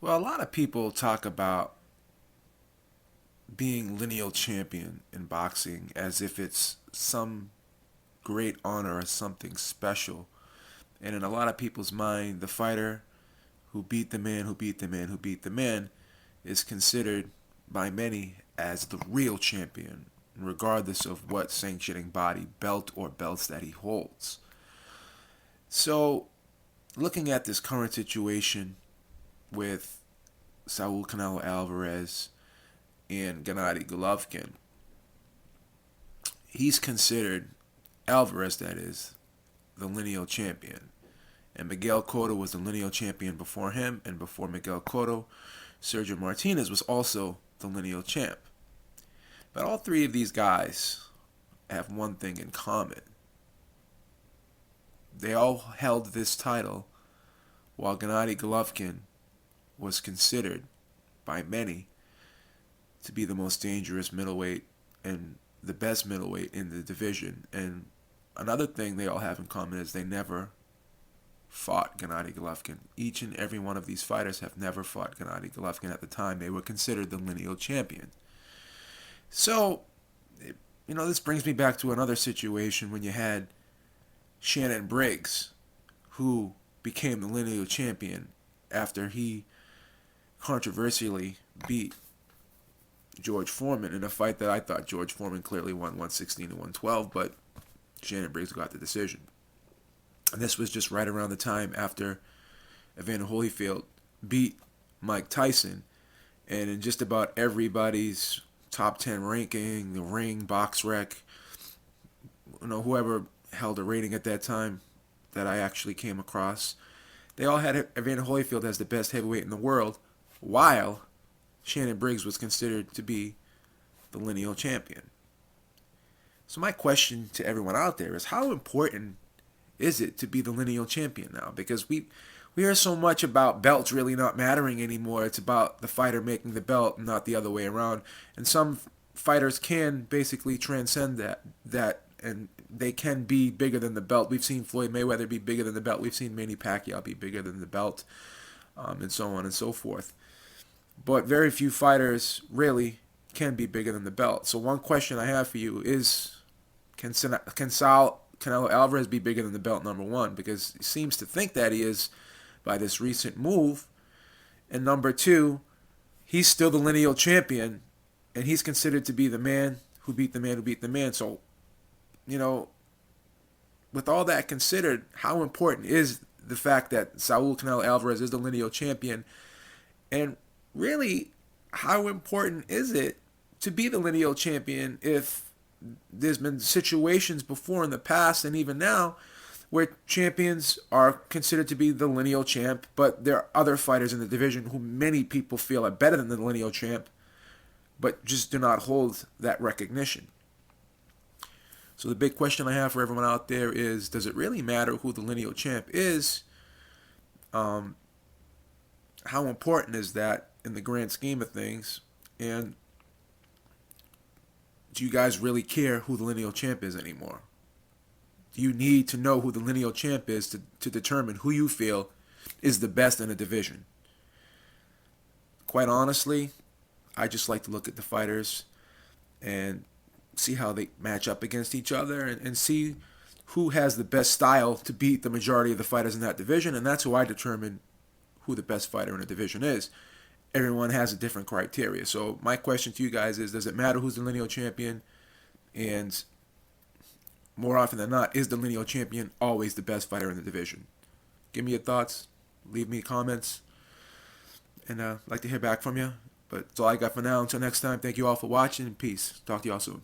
Well, a lot of people talk about being lineal champion in boxing as if it's some great honor or something special. And in a lot of people's mind, the fighter who beat the man, who beat the man, who beat the man is considered by many as the real champion, regardless of what sanctioning body, belt, or belts that he holds. So, looking at this current situation with Saul Canelo Alvarez and Gennady Golovkin, he's considered, Alvarez that is, the lineal champion. And Miguel Cotto was the lineal champion before him, and before Miguel Cotto, Sergio Martinez was also the lineal champ. But all three of these guys have one thing in common. They all held this title while Gennady Golovkin was considered by many to be the most dangerous middleweight and the best middleweight in the division. And another thing they all have in common is they never fought Gennady Golovkin. Each and every one of these fighters have never fought Gennady Golovkin at the time they were considered the lineal champion. So, this brings me back to another situation when you had Shannon Briggs, who became the lineal champion after he controversially beat George Foreman in a fight that I thought George Foreman clearly won 116 to 112, but Shannon Briggs got the decision. And this was just right around the time after Evander Holyfield beat Mike Tyson. And in just about everybody's top 10 ranking, the Ring, BoxRec, whoever held a rating at that time that I actually came across, they all had Evander Holyfield as the best heavyweight in the world, while Shannon Briggs was considered to be the lineal champion. So my question to everyone out there is, how important is it to be the lineal champion now? Because we hear so much about belts really not mattering anymore. It's about the fighter making the belt, not the other way around. And some fighters can basically transcend that and they can be bigger than the belt. We've seen Floyd Mayweather be bigger than the belt. We've seen Manny Pacquiao be bigger than the belt, and so on and so forth. But very few fighters really can be bigger than the belt. So one question I have for you is, can Canelo Alvarez be bigger than the belt, number one? Because he seems to think that he is by this recent move. And number two, he's still the lineal champion, and he's considered to be the man who beat the man who beat the man. So, with all that considered, how important is the fact that Saul Canelo Alvarez is the lineal champion? And really, how important is it to be the lineal champion if there's been situations before in the past and even now where champions are considered to be the lineal champ, but there are other fighters in the division who many people feel are better than the lineal champ, but just do not hold that recognition. So the big question I have for everyone out there is, does it really matter who the lineal champ is? How important is that in the grand scheme of things? And do you guys really care who the lineal champ is anymore? Do you need to know who the lineal champ is to determine who you feel is the best in a division? Quite honestly, I just like to look at the fighters and see how they match up against each other and see who has the best style to beat the majority of the fighters in that division, and that's who I determine who the best fighter in a division is. Everyone has a different criteria. So my question to you guys is, does it matter who's the lineal champion? And more often than not, is the lineal champion always the best fighter in the division? Give me your thoughts. Leave me comments. And I'd like to hear back from you. But that's all I got for now. Until next time, thank you all for watching. Peace. Talk to y'all soon.